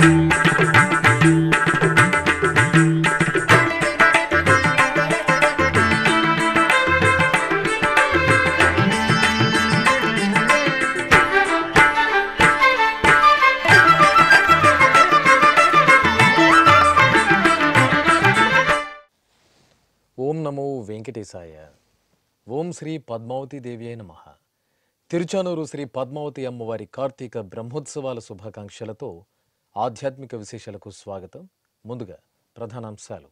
ఓం నమో వెంకటేశాయ. ఓం శ్రీ పద్మావతి దేవి నమః. తిరుచానూరు శ్రీ పద్మావతి అమ్మవారి కార్తీక బ్రహ్మోత్సవాల శుభాకాంక్షలతో ఆధ్యాత్మిక విశేషాలకు స్వాగతం. ముందుగా ప్రధానాంశాలు.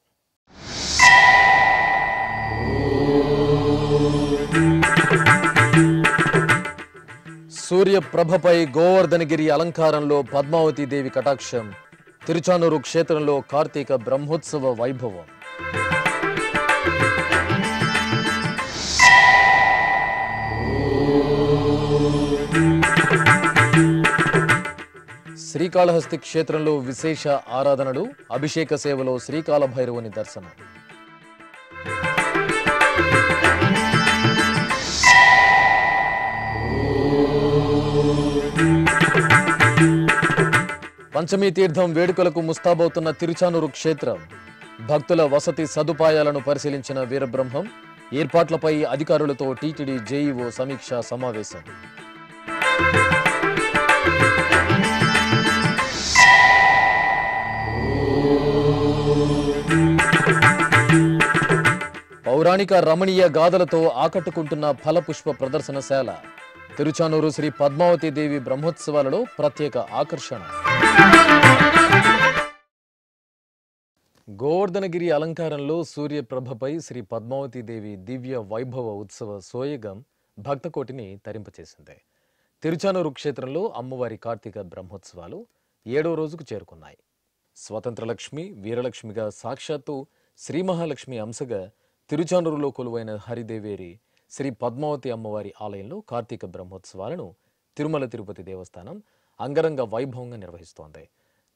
సూర్యప్రభపై గోవర్ధనగిరి అలంకారంలో పద్మావతి దేవి కటాక్షం. తిరుచానూరు క్షేత్రంలో కార్తీక బ్రహ్మోత్సవ వైభవం. శ్రీకాళహస్తి క్షేత్రంలో విశేష ఆరాధనలు. అభిషేక సేవలో శ్రీకాళ భైరవుని దర్శనం. పంచమీ తీర్థం వేడుకలకు ముస్తాబవుతున్న తిరుచానూరు క్షేత్రం. భక్తుల వసతి సదుపాయాలను పరిశీలించిన వీరబ్రహ్మం. ఏర్పాట్లపై అధికారులతో టీటీడీ జేఈఓ సమీక్షా సమావేశం. పౌరాణిక రమణీయ గాథలతో ఆకట్టుకుంటున్న ఫలపుష్ప ప్రదర్శనశాల. తిరుచానూరు శ్రీ పద్మావతి దేవి బ్రహ్మోత్సవాలలో ప్రత్యేక ఆకర్షణ. గోవర్ధనగిరి అలంకారంలో సూర్యప్రభపై శ్రీ పద్మావతి దేవి దివ్య వైభవ ఉత్సవ సోయగం భక్తకోటిని తరింపచేసింది. తిరుచానూరు క్షేత్రంలో అమ్మవారి కార్తీక బ్రహ్మోత్సవాలు 7వ రోజుకు చేరుకున్నాయి. స్వతంత్రలక్ష్మి, వీరలక్ష్మిగా సాక్షాత్తు శ్రీ మహాలక్ష్మి అంశగా తిరుచానూరులో కొలువైన హరిదేవేరి శ్రీ పద్మావతి అమ్మవారి ఆలయంలో కార్తీక బ్రహ్మోత్సవాలను తిరుమల తిరుపతి దేవస్థానం అంగరంగ వైభవంగా నిర్వహిస్తోంది.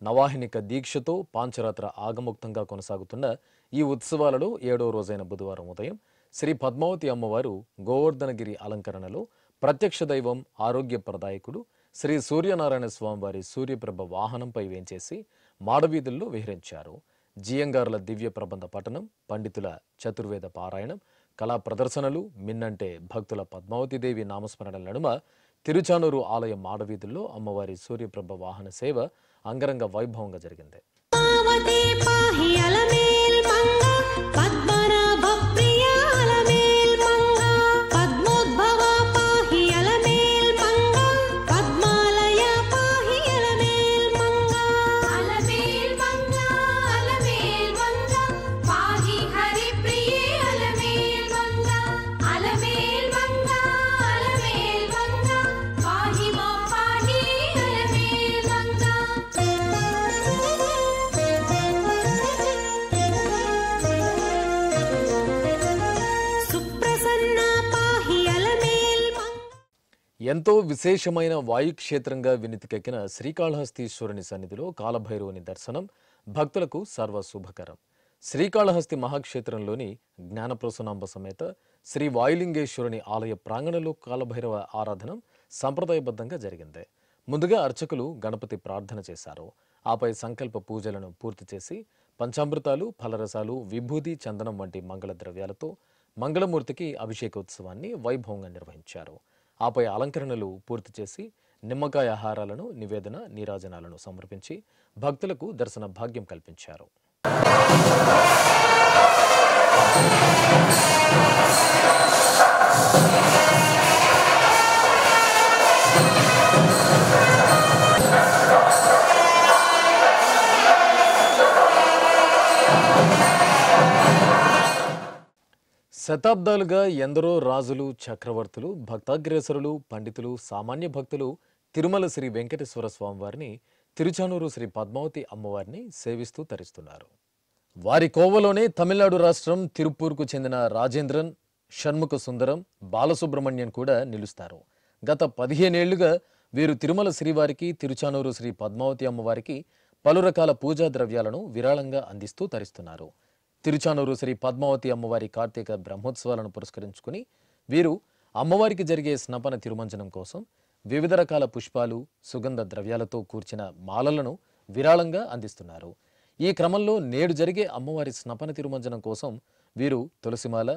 నవాహినిక దీక్షతో పాంచరాత్ర ఆగముక్తంగా కొనసాగుతున్న ఈ ఉత్సవాలలో 7వ రోజైన బుధవారం ఉదయం శ్రీ పద్మావతి అమ్మవారు గోవర్ధనగిరి అలంకరణలో ప్రత్యక్ష దైవం ఆరోగ్యప్రదాయకుడు శ్రీ సూర్యనారాయణ స్వామివారి సూర్యప్రభ వాహనంపై వేంచేసి మాడవీధుల్లో విహరించారు. జియంగారుల దివ్య ప్రబంధ పఠనం, పండితుల చతుర్వేద పారాయణం, కళా ప్రదర్శనలు, మిన్నంటే భక్తుల పద్మావతీదేవి నామస్మరణ నడుమ తిరుచానూరు ఆలయ మాడవీధుల్లో అమ్మవారి సూర్యప్రభ వాహన సేవ అంగరంగ వైభవంగా జరిగింది. ఎంతో విశేషమైన వాయుక్షేత్రంగా వినితికెక్కిన శ్రీకాళహస్తీశ్వరుని సన్నిధిలో కాలభైరవుని దర్శనం భక్తులకు సర్వశుభకరం. శ్రీకాళహస్తి మహాక్షేత్రంలోని జ్ఞానప్రసూనాంబ సమేత శ్రీ వాయులింగేశ్వరుని ఆలయ ప్రాంగణంలో కాలభైరవ ఆరాధన సంప్రదాయబద్ధంగా జరిగింది. ముందుగా అర్చకులు గణపతి ప్రార్థన చేశారు. ఆపై సంకల్ప పూజలను పూర్తి చేసి పంచామృతాలు, ఫలరసాలు, విభూది, చందనం వంటి మంగళ ద్రవ్యాలతో మంగళమూర్తికి అభిషేకోత్సవాన్ని వైభవంగా నిర్వహించారు. ఆపై అలంకరణలు పూర్తి చేసి నిమ్మకాయ హారాలను, నివేదన, నీరాజనాలను సమర్పించి భక్తులకు దర్శన భాగ్యం కల్పించారు. శతాబ్దాలుగా ఎందరో రాజులు, చక్రవర్తులు, భక్తాగ్రేసరులు, పండితులు, సామాన్య భక్తులు తిరుమల శ్రీ వెంకటేశ్వర స్వామివారిని, తిరుచానూరు శ్రీ పద్మావతి అమ్మవారిని సేవిస్తూ తరిస్తున్నారు. వారి కోవలోనే తమిళనాడు రాష్ట్రం తిరుపూర్కు చెందిన రాజేంద్రన్, షణ్ముఖ సుందరం, బాలసుబ్రహ్మణ్యం కూడా నిలుస్తారు. గత 15 ఏళ్లుగా వీరు తిరుమల శ్రీవారికి, తిరుచానూరు శ్రీ పద్మావతి అమ్మవారికి పలు రకాల పూజా ద్రవ్యాలను విరాళంగా అందిస్తూ తరిస్తున్నారు. తిరుచానూరు శ్రీ పద్మావతి అమ్మవారి కార్తీక బ్రహ్మోత్సవాలను పురస్కరించుకుని వీరు అమ్మవారికి జరిగే స్నపన తిరుమంజనం కోసం వివిధ రకాల పుష్పాలు, సుగంధ ద్రవ్యాలతో కూర్చిన మాలలను విరాళంగా అందిస్తున్నారు. ఈ క్రమంలో నేడు జరిగే అమ్మవారి స్నపన తిరుమంజనం కోసం వీరు తులసిమాల,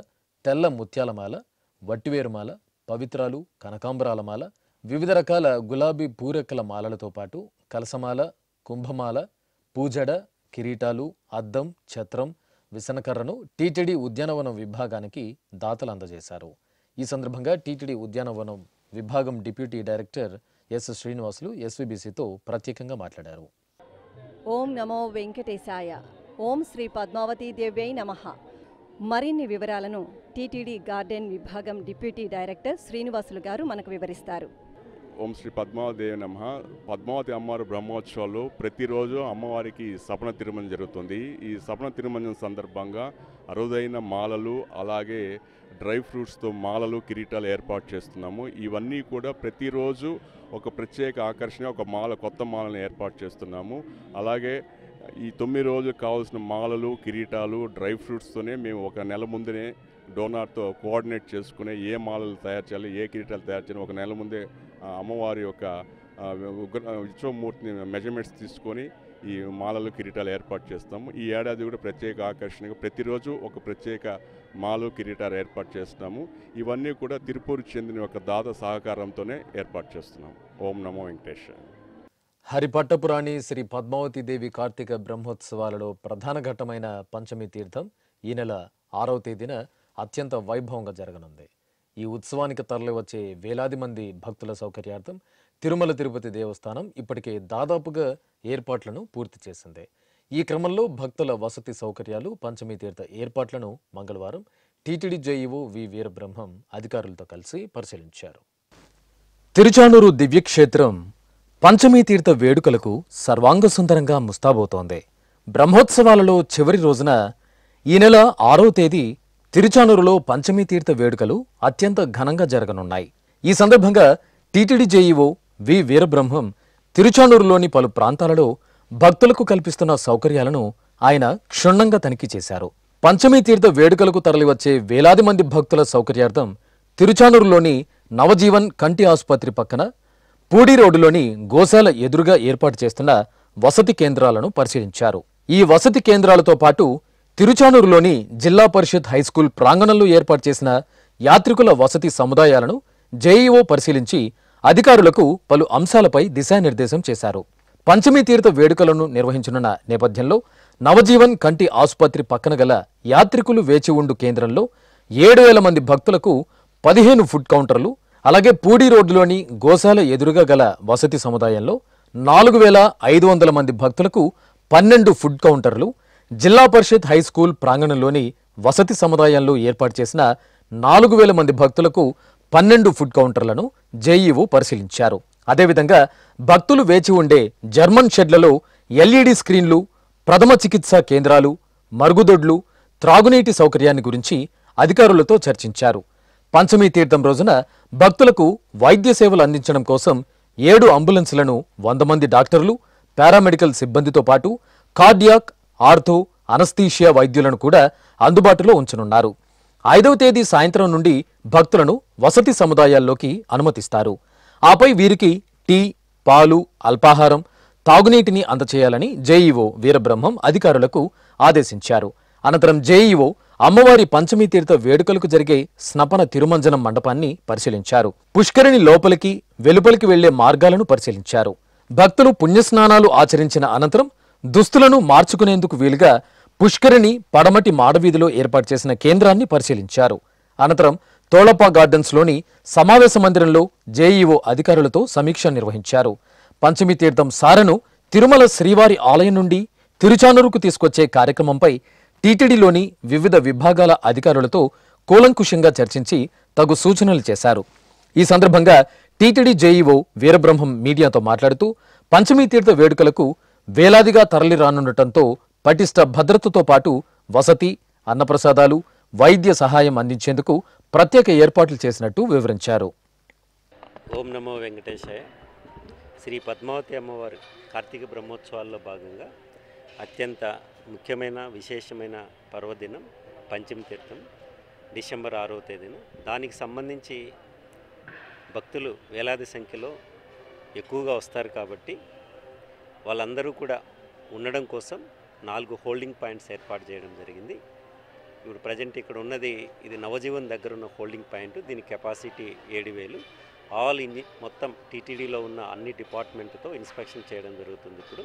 తెల్ల ముత్యాలమాల, వట్టివేరుమాల, పవిత్రాలు, కనకాంబరాలమాల, వివిధ రకాల గులాబీ పూరెక్కల మాలలతో పాటు కలసమాల, కుంభమాల, పూజడ, కిరీటాలు, అద్దం, ఛత్రం, విసనకర్రను టీటీడీ ఉద్యానవనం విభాగానికి దాతలు అందజేశారు. ఈ సందర్భంగా టీటీడీ ఉద్యానవనం విభాగం డిప్యూటీ డైరెక్టర్ ఎస్ శ్రీనివాసులు ఎస్వీబీసీతో ప్రత్యేకంగా మాట్లాడారు. ఓం నమో వెంకటేశాయ. ఓం శ్రీ పద్మావతీ దేవ్యై నమః. మరిన్ని వివరాలను టీటీడీ గార్డెన్ విభాగం డిప్యూటీ డైరెక్టర్ శ్రీనివాసులు గారు మనకు వివరిస్తారు. ఓం శ్రీ పద్మావతి నమః. పద్మావతి అమ్మవారి బ్రహ్మోత్సవాలు ప్రతిరోజు అమ్మవారికి సపన తిరుమంజనం జరుగుతుంది. ఈ సపన తిరుమంజనం సందర్భంగా అరుదైన మాలలు, అలాగే డ్రై ఫ్రూట్స్తో మాలలు, కిరీటాలు ఏర్పాటు చేస్తున్నాము. ఇవన్నీ కూడా ప్రతిరోజు ఒక ప్రత్యేక ఆకర్షణ, ఒక మాల, కొత్త మాలను ఏర్పాటు చేస్తున్నాము. అలాగే ఈ 9 రోజులు కావాల్సిన మాలలు, కిరీటాలు, డ్రై ఫ్రూట్స్తోనే మేము ఒక నెల ముందునే డోనార్తో కోఆర్డినేట్ చేసుకునే ఏ మాలలు తయారు చేయాలి, ఏ కిరీటాలు తయారు చేయాలి ఒక నెల ముందే అమ్మవారి యొక్క ఉత్సవమూర్తిని మెజర్మెంట్స్ తీసుకొని ఈ మాలలు, కిరీటాలు ఏర్పాటు చేస్తాము. ఈ ఏడాది కూడా ప్రత్యేక ఆకర్షణగా ప్రతిరోజు ఒక ప్రత్యేక మాలు, కిరీటాలు ఏర్పాటు చేస్తున్నాము. ఇవన్నీ కూడా తిరుపూరు చెందిన ఒక దాత సహకారంతోనే ఏర్పాటు చేస్తున్నాము. ఓం నమో వెంకటేశ్వర. హరిపట్టపురాణి శ్రీ పద్మావతీదేవి కార్తీక బ్రహ్మోత్సవాలలో ప్రధాన ఘట్టమైన పంచమి తీర్థం ఈ నెల 6వ తేదీన అత్యంత వైభవంగా జరగనుంది. ఈ ఉత్సవానికి తరలివచ్చే వేలాది మంది భక్తుల సౌకర్యార్థం తిరుమల తిరుపతి దేవస్థానం ఇప్పటికే దాదాపుగా ఏర్పాట్లను పూర్తి చేసింది. ఈ క్రమంలో భక్తుల వసతి సౌకర్యాలు, పంచమి తీర్థ ఏర్పాట్లను మంగళవారం టీటీడీ జేఈఓ వి వీరబ్రహ్మం అధికారులతో కలిసి పరిశీలించారు. తిరుచానూరు దివ్యక్షేత్రం పంచమీ తీర్థ వేడుకలకు సర్వాంగ సుందరంగా ముస్తాబోతోంది. బ్రహ్మోత్సవాలలో చివరి రోజున ఈ నెల 6వ తేదీ తిరుచానూరులో పంచమీ తీర్థ వేడుకలు అత్యంత ఘనంగా జరగనున్నాయి. ఈ సందర్భంగా టీటీడీ జేఈఓ వి వీరబ్రహ్మం తిరుచానూరులోని పలు ప్రాంతాలలో భక్తులకు కల్పిస్తున్న సౌకర్యాలను ఆయన క్షుణ్ణంగా తనిఖీ చేశారు. పంచమీ తీర్థ వేడుకలకు తరలివచ్చే వేలాది మంది భక్తుల సౌకర్యార్థం తిరుచానూరులోని నవజీవన్ కంటి ఆసుపత్రి పక్కన పూడి రోడ్డులోని గోశాల ఎదురుగా ఏర్పాటు చేస్తున్న వసతి కేంద్రాలను పరిశీలించారు. ఈ వసతి కేంద్రాలతో పాటు తిరుచానూరులోని జిల్లా పరిషత్ హైస్కూల్ ప్రాంగణంలో ఏర్పాటు చేసిన యాత్రికుల వసతి సముదాయాలను జేఈఓ పరిశీలించి అధికారులకు పలు అంశాలపై దిశానిర్దేశం చేశారు. పంచమీ తీర్థ వేడుకలను నిర్వహించనున్న నేపథ్యంలో నవజీవన్ కంటి ఆసుపత్రి పక్కన గల యాత్రికులు వేచి ఉండు కేంద్రంలో 7,000 మంది భక్తులకు 15 ఫుడ్ కౌంటర్లు, అలాగే పూడి రోడ్డులోని గోశాల ఎదురుగా గల వసతి సముదాయంలో 4,500 మంది భక్తులకు 12 ఫుడ్ కౌంటర్లు, జిల్లా పరిషత్ హైస్కూల్ ప్రాంగణంలోని వసతి సముదాయంలో ఏర్పాటు చేసిన 4,000 మంది భక్తులకు 12 ఫుడ్ కౌంటర్లను జేఈఓ పరిశీలించారు. అదేవిధంగా భక్తులు వేచి ఉండే జర్మన్ షెడ్లలో ఎల్ఈడి స్క్రీన్లు, ప్రథమ చికిత్సా కేంద్రాలు, మరుగుదొడ్లు, త్రాగునీటి సౌకర్యాన్ని గురించి అధికారులతో చర్చించారు. పంచమీ తీర్థం రోజున భక్తులకు వైద్య సేవలు అందించడం కోసం 7 అంబులెన్స్లను 100 మంది డాక్టర్లు, పారామెడికల్ సిబ్బందితో పాటు కార్డియాక్, ఆర్థో, అనస్థీషియా వైద్యులను కూడా అందుబాటులో ఉంచనున్నారు. 5వ తేదీ సాయంత్రం నుండి భక్తులను వసతి సముదాయాల్లోకి అనుమతిస్తారు. ఆపై వీరికి టీ, పాలు, అల్పాహారం, తాగునీటిని అందచేయాలని జేఈఓ వీరబ్రహ్మం అధికారులకు ఆదేశించారు. అనంతరం జేఈఓ అమ్మవారి పంచమీ తీర్థ వేడుకలకు జరిగే స్నపన తిరుమంజనం మండపాన్ని పరిశీలించారు. పుష్కరిణి లోపలికి, వెలుపలికి వెళ్లే మార్గాలను పరిశీలించారు. భక్తులు పుణ్యస్నానాలు ఆచరించిన అనంతరం దుస్తులను మార్చుకునేందుకు వీలుగా పుష్కరిణి పడమటి మాడవీధిలో ఏర్పాటు చేసిన కేంద్రాన్ని పరిశీలించారు. అనంతరం తోళప్ప గార్డెన్స్లోని సమావేశ మందిరంలో జేఈఓ అధికారులతో సమీక్ష నిర్వహించారు. పంచమీ తీర్థం సారెను తిరుమల శ్రీవారి ఆలయం నుండి తిరుచానూరుకు తీసుకొచ్చే కార్యక్రమంపై టీటీడీలోని వివిధ విభాగాల అధికారులతో కూలంకుషంగా చర్చించి తగు సూచనలు చేశారు. ఈ సందర్భంగా టీటీడీ జేఈఓ వీరబ్రహ్మం మీడియాతో మాట్లాడుతూ పంచమీ తీర్థ వేడుకలకు వేలాదిగా తరలి రానుండటంతో పటిష్ట భద్రతతో పాటు వసతి, అన్నప్రసాదాలు, వైద్య సహాయం అందించేందుకు ప్రత్యేక ఏర్పాట్లు చేసినట్టు వివరించారు. ఓం నమో వెంకటేశాయ. శ్రీ పద్మావతి అమ్మవారి కార్తీక బ్రహ్మోత్సవాల్లో భాగంగా అత్యంత ముఖ్యమైన విశేషమైన పర్వదినం పంచమి తీర్థం డిసెంబర్ 6వ తేదీన. దానికి సంబంధించి భక్తులు వేలాది సంఖ్యలో ఎక్కువగా వస్తారు కాబట్టి వాళ్ళందరూ కూడా ఉండడం కోసం 4 హోల్డింగ్ పాయింట్స్ ఏర్పాటు చేయడం జరిగింది. ఇప్పుడు ప్రజెంట్ ఇక్కడ ఉన్నది ఇది నవజీవన్ దగ్గర ఉన్న హోల్డింగ్ పాయింట్. దీని కెపాసిటీ 7,000. మొత్తం టీటీడీలో ఉన్న అన్ని డిపార్ట్మెంట్తో ఇన్స్పెక్షన్ చేయడం జరుగుతుంది. ఇప్పుడు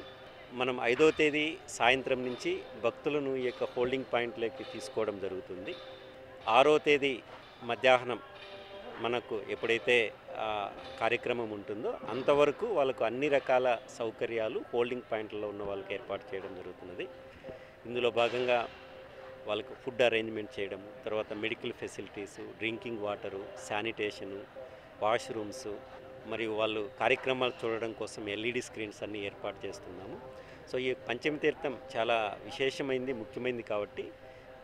మనం 5వ తేదీ సాయంత్రం నుంచి భక్తులను ఈ యొక్క హోల్డింగ్ పాయింట్లోకి తీసుకోవడం జరుగుతుంది. 6వ తేదీ మధ్యాహ్నం మనకు ఎప్పుడైతే కార్యక్రమం ఉంటుందో అంతవరకు వాళ్ళకు అన్ని రకాల సౌకర్యాలు హోల్డింగ్ పాయింట్లలో ఉన్న వాళ్ళకి ఏర్పాటు చేయడం జరుగుతున్నది. ఇందులో భాగంగా వాళ్ళకు ఫుడ్ అరేంజ్మెంట్ చేయడం, తర్వాత medical facilities, drinking water, sanitation, washrooms, మరియు వాళ్ళు కార్యక్రమాలు చూడడం కోసం LED స్క్రీన్స్ అన్నీ ఏర్పాటు చేస్తున్నాము. సో ఈ పంచమి తీర్థం చాలా విశేషమైంది, ముఖ్యమైనది కాబట్టి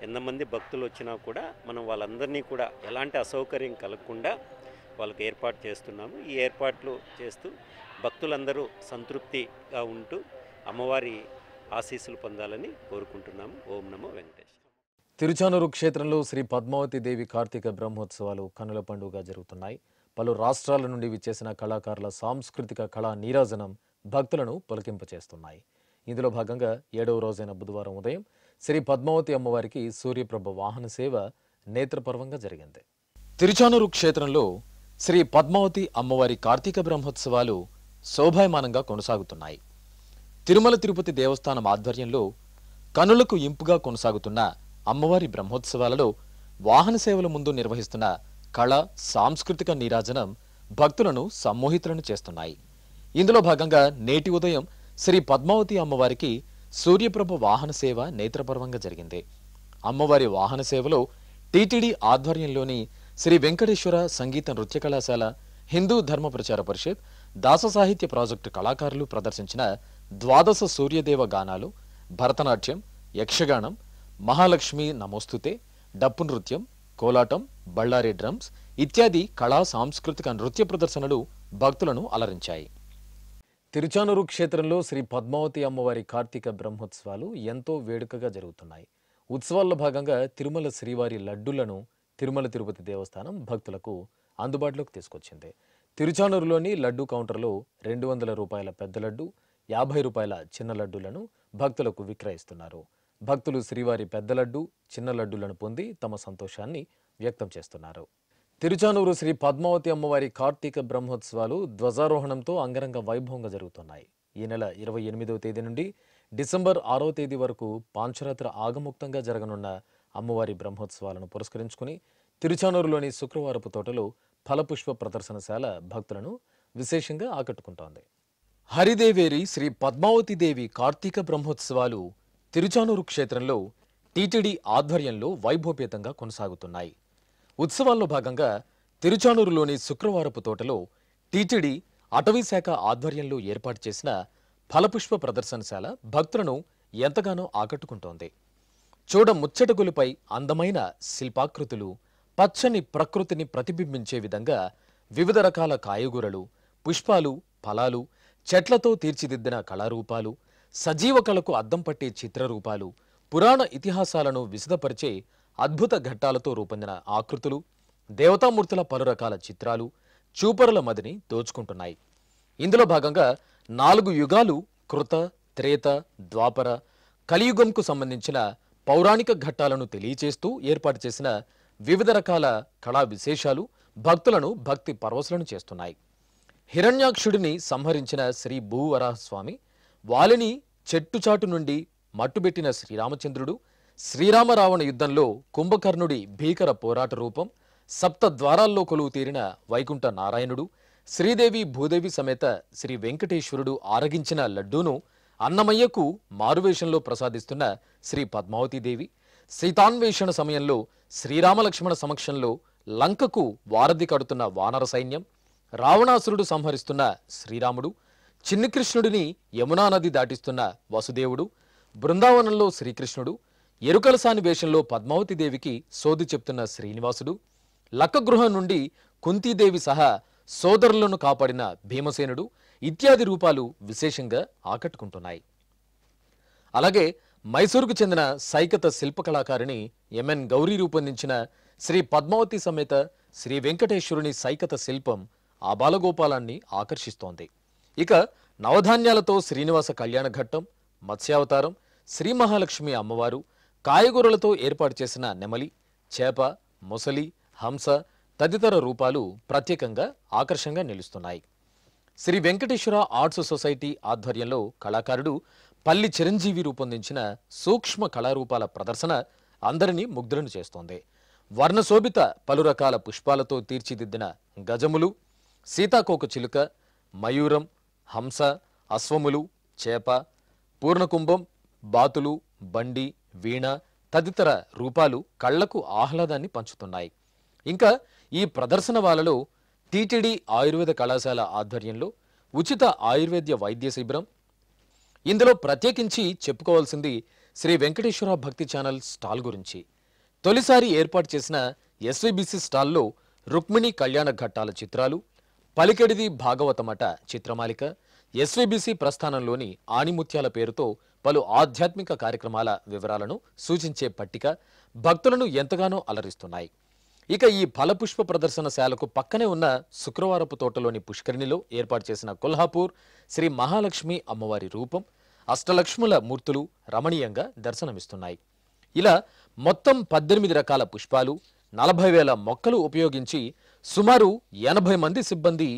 ఎంతమంది భక్తులు వచ్చినా కూడా మనం వాళ్ళందరినీ కూడా ఎలాంటి అసౌకర్యం కలగకుండా వాళ్ళకి ఏర్పాటు చేస్తున్నాము. ఈ ఏర్పాట్లు చేస్తూ భక్తులందరూ సంతృప్తిగా ఉంటూ అమ్మవారి ఆశీస్సులు పొందాలని కోరుకుంటున్నాము. ఓం నమో వెంకటేశ్వర. తిరుచానూరు క్షేత్రంలో శ్రీ పద్మావతి దేవి కార్తీక బ్రహ్మోత్సవాలు కనుల పండుగ జరుగుతున్నాయి. పలు రాష్ట్రాల నుండి విచ్చేసిన కళాకారుల సాంస్కృతిక కళా నీరాజనం భక్తులను పులకింపచేస్తున్నాయి. ఇందులో భాగంగా 7వ రోజైన బుధవారం ఉదయం శ్రీ పద్మావతి అమ్మవారికి సూర్యప్రభ వాహన సేవ నేత్రపర్వంగా జరిగింది. తిరుచానూరు క్షేత్రంలో శ్రీ పద్మావతి అమ్మవారి కార్తీక బ్రహ్మోత్సవాలు శోభాయమానంగా కొనసాగుతున్నాయి. తిరుమల తిరుపతి దేవస్థానం ఆధ్వర్యంలో కనులకు ఇంపుగా కొనసాగుతున్న అమ్మవారి బ్రహ్మోత్సవాలలో వాహన సేవల ముందు నిర్వహిస్తున్న కళ సాంస్కృతిక నీరాజనం భక్తులను సమ్మోహితులను చేస్తున్నాయి. ఇందులో భాగంగా నేటి ఉదయం శ్రీ పద్మావతి అమ్మవారికి సూర్యప్రభ వాహన సేవ నేత్రపర్వంగా జరిగింది. అమ్మవారి వాహన సేవలో టీటీడీ ఆధ్వర్యంలోని శ్రీ వెంకటేశ్వర సంగీత నృత్య కళాశాల, హిందూ ధర్మ ప్రచార పరిషత్, దాస సాహిత్య ప్రాజెక్టు కళాకారులు ప్రదర్శించిన 12 సూర్యదేవ గానాలు, భరతనాట్యం, యక్షగానం, మహాలక్ష్మి నమోస్తుతే, డప్పు నృత్యం, కోలాటం, బళ్ళారి డ్రమ్స్ ఇత్యాది కళా సాంస్కృతిక నృత్య ప్రదర్శనలు భక్తులను అలరించాయి. తిరుచానూరు క్షేత్రంలో శ్రీ పద్మావతి అమ్మవారి కార్తీక బ్రహ్మోత్సవాలు ఎంతో వేడుకగా జరుగుతున్నాయి. ఉత్సవాల్లో భాగంగా తిరుమల శ్రీవారి లడ్డులను తిరుమల తిరుపతి దేవస్థానం భక్తులకు అందుబాటులోకి తీసుకొచ్చింది. తిరుచానూరులోని లడ్డు కౌంటర్లో 200 రూపాయల పెద్ద లడ్డు, 50 రూపాయల చిన్న లడ్డులను భక్తులకు విక్రయిస్తున్నారు. భక్తులు శ్రీవారి పెద్ద లడ్డు, చిన్న లడ్డులను పొంది తమ సంతోషాన్ని వ్యక్తం చేస్తున్నారు. తిరుచానూరు శ్రీ పద్మావతి అమ్మవారి కార్తీక బ్రహ్మోత్సవాలు ధ్వజారోహణంతో అంగరంగ వైభవంగా జరుగుతున్నాయి. ఈ నెల 28వ తేదీ నుండి డిసెంబర్ 6వ తేదీ వరకు పాంచరాత్ర ఆగముక్తంగా జరగనున్న అమ్మవారి బ్రహ్మోత్సవాలను పురస్కరించుకుని తిరుచానూరులోని శుక్రవారపు తోటలో ఫలపుష్ప ప్రదర్శనశాల భక్తులను విశేషంగా ఆకట్టుకుంటోంది. హరిదేవేరి శ్రీ పద్మావతి దేవి కార్తీక బ్రహ్మోత్సవాలు తిరుచానూరు క్షేత్రంలో టీటీడీ ఆధ్వర్యంలో వైభవపేతంగా కొనసాగుతున్నాయి. ఉత్సవాల్లో భాగంగా తిరుచానూరులోని శుక్రవారపు తోటలో టీటీడీ అటవీశాఖ ఆధ్వర్యంలో ఏర్పాటు చేసిన ఫలపుష్ప ప్రదర్శనశాల భక్తులను ఎంతగానో ఆకట్టుకుంటోంది. చూడ ముచ్చటగులపై అందమైన శిల్పాకృతులు, పచ్చని ప్రకృతిని ప్రతిబింబించే విధంగా వివిధ రకాల కాయగూరలు, పుష్పాలు, ఫలాలు, చెట్లతో తీర్చిదిద్దిన కళారూపాలు, సజీవ కళకు అద్దం పట్టే చిత్రరూపాలు, పురాణ ఇతిహాసాలను విశదపరిచే అద్భుత ఘట్టాలతో రూపొందిన ఆకృతులు, దేవతామూర్తుల పలు రకాల చిత్రాలు చూపరుల మదిని దోచుకుంటున్నాయి. ఇందులో భాగంగా 4 యుగాలు కృత, త్రేత, ద్వాపర, కలియుగంకు సంబంధించిన పౌరాణిక ఘట్టాలను తెలియచేస్తూ ఏర్పాటు చేసిన వివిధ రకాల కళా విశేషాలు భక్తులను భక్తి పరవశులను చేస్తున్నాయి. హిరణ్యాక్షుడిని సంహరించిన శ్రీ భూవరాహస్వామి, వాలిని చెట్టుచాటు నుండి మట్టుబెట్టిన శ్రీరామచంద్రుడు, శ్రీరామరావణ యుద్ధంలో కుంభకర్ణుడి భీకర పోరాట రూపం, 7 ద్వారాల్లో కొలువు తీరిన వైకుంఠ నారాయణుడు, శ్రీదేవి భూదేవి సమేత శ్రీ వెంకటేశ్వరుడు ఆరగించిన లడ్డూను అన్నమయ్యకు మారువేషంలో ప్రసాదిస్తున్న శ్రీ పద్మావతీదేవి, సీతాన్వేషణ సమయంలో శ్రీరామలక్ష్మణ సమక్షంలో లంకకు వారధి కడుతున్న వానర సైన్యం, రావణాసురుడు సంహరిస్తున్న శ్రీరాముడు, చిన్ని కృష్ణుడిని యమునా నది దాటిస్తున్న వసుదేవుడు, బృందావనంలో శ్రీకృష్ణుడు, ఎరుకలసాని వేషంలో పద్మావతీదేవికి సోది చెప్తున్న శ్రీనివాసుడు, లక్కగృహం నుండి కుంతీదేవి సహా సోదరులను కాపాడిన భీమసేనుడు ఇత్యాది రూపాలు విశేషంగా ఆకట్టుకుంటున్నాయి. అలాగే మైసూరుకు చెందిన సైకత శిల్పకళాకారిణి ఎంఎన్ గౌరీ రూపొందించిన శ్రీ పద్మావతి సమేత శ్రీ వెంకటేశ్వరుని సైకత శిల్పం ఆ బాలగోపాలాన్ని ఆకర్షిస్తోంది. ఇక నవధాన్యాలతో శ్రీనివాస కళ్యాణ ఘట్టం, మత్స్యావతారం, శ్రీ మహాలక్ష్మి అమ్మవారు, కాయగూరలతో ఏర్పాటు చేసిన నెమలి, చేప, మొసలి, హంస తదితర రూపాలు ప్రత్యేకంగా ఆకర్షణగా నిలుస్తున్నాయి. శ్రీ వెంకటేశ్వర ఆర్ట్స్ సొసైటీ ఆధ్వర్యంలో కళాకారుడు పల్లి చిరంజీవి రూపొందించిన సూక్ష్మ కళారూపాల ప్రదర్శన అందరినీ ముగ్ధులను చేస్తోంది. వర్ణశోభిత పలు రకాల పుష్పాలతో తీర్చిదిద్దిన గజములు, సీతాకోక చిలుక, మయూరం, హంస, అశ్వములు, చేప, పూర్ణకుంభం, బాతులు, బండి, వీణ తదితర రూపాలు కళ్లకు ఆహ్లాదాన్ని పంచుతున్నాయి. ఇంకా ఈ ప్రదర్శన వాళ్ళలో టీటీడీ ఆయుర్వేద కళాశాల ఆధ్వర్యంలో ఉచిత ఆయుర్వేద్య వైద్య శిబిరం. ఇందులో ప్రత్యేకించి చెప్పుకోవాల్సింది శ్రీ వెంకటేశ్వర భక్తి ఛానల్ స్టాల్ గురించి. తొలిసారి ఏర్పాటు చేసిన ఎస్వీబీసీ స్టాల్లో రుక్మిణి కళ్యాణ ఘట్టాల చిత్రాలు, పలికెడిది భాగవతమట చిత్రమాలిక, ఎస్వీబీసీ ప్రస్థానంలోని ఆణిముత్యాల పేరుతో పలు ఆధ్యాత్మిక కార్యక్రమాల వివరాలను సూచించే పట్టిక భక్తులను ఎంతగానో అలరిస్తున్నాయి. ఇక ఈ ఫలపుష్ప ప్రదర్శనశాలకు పక్కనే ఉన్న శుక్రవారపు తోటలోని పుష్కరిణిలో ఏర్పాటు చేసిన కొల్హాపూర్ శ్రీ మహాలక్ష్మి అమ్మవారి రూపం, అష్టలక్ష్ముల మూర్తులు రమణీయంగా దర్శనమిస్తున్నాయి. ఇలా మొత్తం 18 రకాల పుష్పాలు, 40,000 మొక్కలు ఉపయోగించి సుమారు 80 మంది సిబ్బంది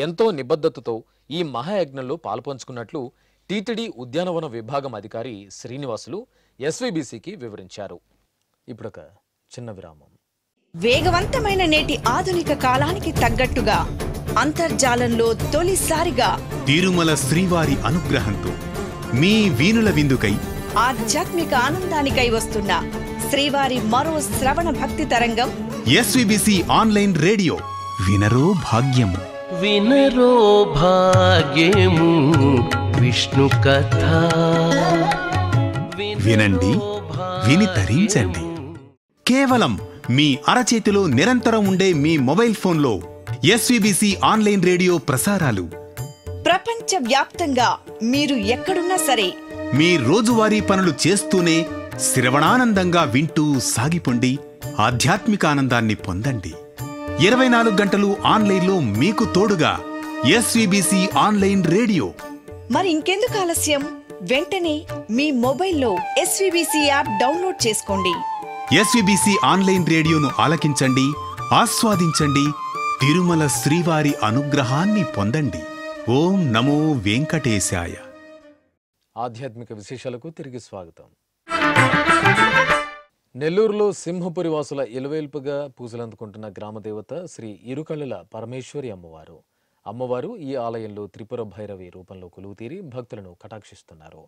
ఎంతో నిబద్ధతతో ఈ మహాయజ్ఞంలో పాల్పంచుకున్నట్లు టీటీడీ ఉద్యానవన విభాగం అధికారి శ్రీనివాసులు ఎస్వీబీసీకి వివరించారు. ఇప్పుడొక చిన్న విరామం. వేగవంతమైన నేటి ఆధునిక కాలానికి తగ్గట్టుగా అంతర్జాలంలో తొలిసారిగా తిరుమల శ్రీవారి అనుగ్రహంతో మీ వీణుల విందుకై ఆధ్యాత్మిక ఆనందానికై వస్తున్న శ్రీవారి మరో శ్రవణ భక్తి తరంగం ఎస్వీబీసీ ఆన్లైన్ రేడియో. వినరో భాగ్యము, వినరో భాగ్యము విష్ణు కథ. వినండి, విని తరించండి. కేవలం మీ అరచేతిలో నిరంతరం ఉండే మీ మొబైల్ ఫోన్లో ఎస్వీబీసీ ఆన్లైన్ రేడియో ప్రసారాలు ప్రపంచ వ్యాప్తంగా మీరు ఎక్కడున్నా సరే మీ రోజువారీ పనులు చేస్తూనే శ్రవణానందంగా వింటూ సాగిపోండి, ఆధ్యాత్మిక ఆనందాన్ని పొందండి. 24 గంటలు ఆన్లైన్లో మీకు తోడుగా ఎస్వీబీసీ ఆన్లైన్ రేడియో. మరి ఇంకెందుకు ఆలస్యం? వెంటనే మీ మొబైల్లో ఎస్వీబీసీ యాప్ డౌన్లోడ్ చేసుకోండి. ఎస్వీబీసీ ఆన్లైన్ రేడియోను ఆలకించండి, ఆస్వాదించండి, తిరుమల శ్రీవారి అనుగ్రహాన్ని పొందండి. ఓం నమో వెంకటేశాయ. ఆధ్యాత్మిక విశేషాలకు తిరిగి స్వాగతం. నెల్లూరులో సింహపురి వాసుల ఇలవేల్పుగా పూజలందుకుంటున్న గ్రామదేవత శ్రీ ఇరుకళ్ళల పరమేశ్వరి అమ్మవారు. అమ్మవారు ఈ ఆలయంలో త్రిపుర భైరవి రూపంలో కొలువుతీరి భక్తులను కటాక్షిస్తున్నారు.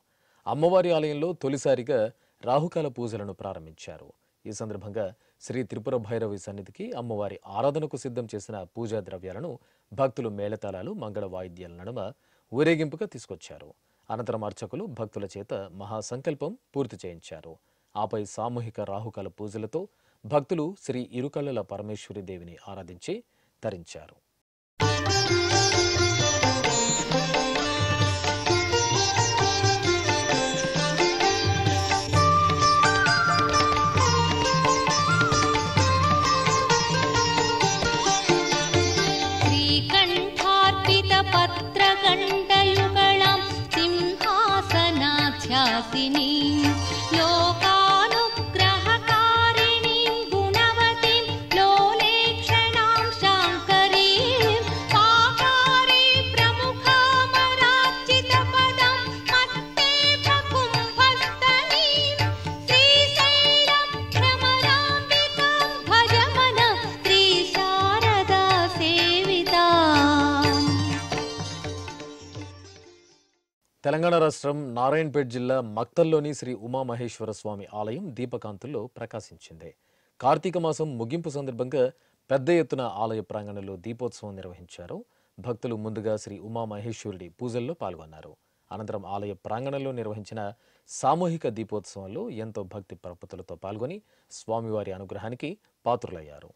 అమ్మవారి ఆలయంలో తొలిసారిగా రాహుకాల పూజలను ప్రారంభించారు. ఈ సందర్భంగా శ్రీ త్రిపుర భైరవి సన్నిధికి అమ్మవారి ఆరాధనకు సిద్ధం చేసిన పూజా ద్రవ్యాలను భక్తులు మేళతాళాలు, మంగళ వాయిద్యాల నడుమ ఊరేగింపుగా తీసుకొచ్చారు. అనంతరం అర్చకులు భక్తుల చేత మహాసంకల్పం పూర్తి చేయించారు. ఆపై సామూహిక రాహుకాల పూజలతో భక్తులు శ్రీ ఇరుకళ్ళల పరమేశ్వరి దేవిని ఆరాధించి తరించారు. పత్రకంఠయుగళం సింహాసనాధ్యాసిని లోకానుగ్రహకారిణి గుణవతి లోలేక్షణాం శాంకరీ పాకారీ ప్రముఖామరార్చిత పదం మత్తే భకుంభస్తనీ శ్రీశైలం భ్రమరాంబికాం భజమన శ్రీ శారదా సేవితా. తెలంగాణ రాష్ట్రం నారాయణపేట్ జిల్లా మక్తల్లోని శ్రీ ఉమామహేశ్వర స్వామి ఆలయం దీపకాంతుల్లో ప్రకాశించింది. కార్తీక మాసం ముగింపు సందర్భంగా పెద్ద ఎత్తున ఆలయ ప్రాంగణంలో దీపోత్సవం నిర్వహించారు. భక్తులు ముందుగా శ్రీ ఉమామహేశ్వరుడి పూజల్లో పాల్గొన్నారు. అనంతరం ఆలయ ప్రాంగణంలో నిర్వహించిన సామూహిక దీపోత్సవంలో ఎంతో భక్తి పరపతులతో పాల్గొని స్వామివారి అనుగ్రహానికి పాత్రులయ్యారు.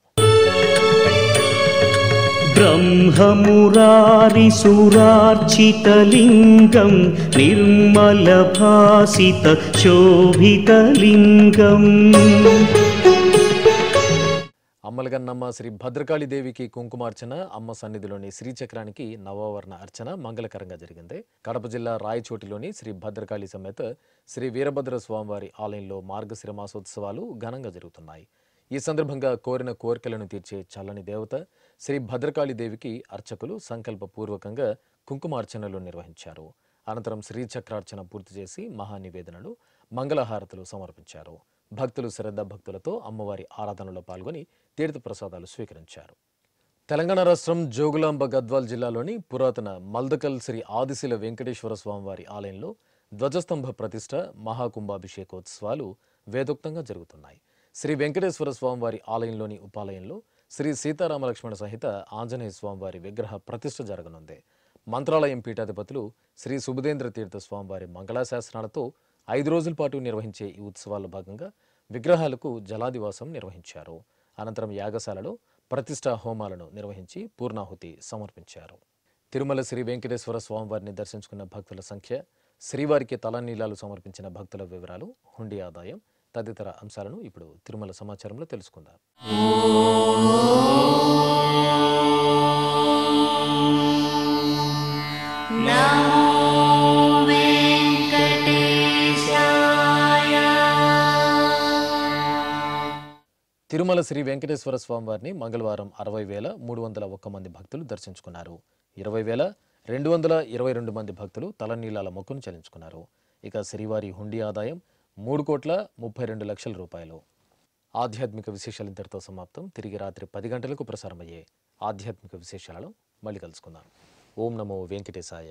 బ్రహ్మమురారి సురార్చితలింగం నిర్మలభాసిత శోభితలింగం. అమ్మలగన్నమ్మ శ్రీ భద్రకాళిదేవికి కుంకుమార్చన, అమ్మ సన్నిధిలోని శ్రీచక్రానికి నవావరణ అర్చన మంగళకరంగా జరిగింది. కడప జిల్లా రాయచోటిలోని శ్రీ భద్రకాళి సమేత శ్రీ వీరభద్ర స్వామివారి ఆలయంలో మార్గశిర మాసోత్సవాలు ఘనంగా జరుగుతున్నాయి. ఈ సందర్భంగా కోరిన కోరికలను తీర్చే చల్లని దేవత శ్రీ భద్రకాళిదేవికి అర్చకులు సంకల్పపూర్వకంగా కుంకుమార్చనలు నిర్వహించారు. అనంతరం శ్రీచక్రార్చన పూర్తి చేసి మహానివేదనలు, మంగళహారతులు సమర్పించారు. భక్తులు శ్రద్ధాభక్తులతో అమ్మవారి ఆరాధనలో పాల్గొని తీర్థ ప్రసాదాలు స్వీకరించారు. తెలంగాణ రాష్ట్రం జోగులాంబ గద్వాల్ జిల్లాలోని పురాతన మల్దకల్ శ్రీ ఆదిశిల వెంకటేశ్వర స్వామివారి ఆలయంలో ధ్వజస్తంభ ప్రతిష్ఠ, మహాకుంభాభిషేకోత్సవాలు వేదోక్తంగా జరుగుతున్నాయి. శ్రీ వెంకటేశ్వర స్వామివారి ఆలయంలోని ఉపాలయంలో శ్రీ సీతారామలక్ష్మణ సహిత ఆంజనేయ స్వామివారి విగ్రహ ప్రతిష్ఠ జరగనుంది. మంత్రాలయం పీఠాధిపతులు శ్రీ సుబుధేంద్ర తీర్థ స్వామివారి మంగళాశాసనాలతో 5 రోజుల పాటు నిర్వహించే ఈ ఉత్సవాల్లో భాగంగా విగ్రహాలకు జలాదివాసం నిర్వహించారు. అనంతరం యాగశాలలో ప్రతిష్టా హోమాలను నిర్వహించి పూర్ణాహుతి సమర్పించారు. తిరుమల శ్రీ వెంకటేశ్వర స్వామివారిని దర్శించుకున్న భక్తుల సంఖ్య, శ్రీవారికి తలనీలాలు సమర్పించిన భక్తుల వివరాలు, హుండీ ఆదాయం తదితర అంశాలను ఇప్పుడు తిరుమల సమాచారంలో తెలుసుకుందాం. తిరుమల శ్రీ వెంకటేశ్వర స్వామివారిని మంగళవారం 60,301 మంది భక్తులు దర్శించుకున్నారు. 20,222 మంది భక్తులు తలనీలాల మొక్కును చెల్లించుకున్నారు. ఇక శ్రీవారి హుండీ ఆదాయం 3,32,00,000 రూపాయలు. ఆధ్యాత్మిక విశేషాలు ఇంతటితో సమాప్తం. తిరిగి రాత్రి 10 గంటలకు ప్రసారమయ్యే ఆధ్యాత్మిక విశేషాలలో మళ్ళీ కలుసుకుందాం. ఓం నమో వెంకటేశాయ.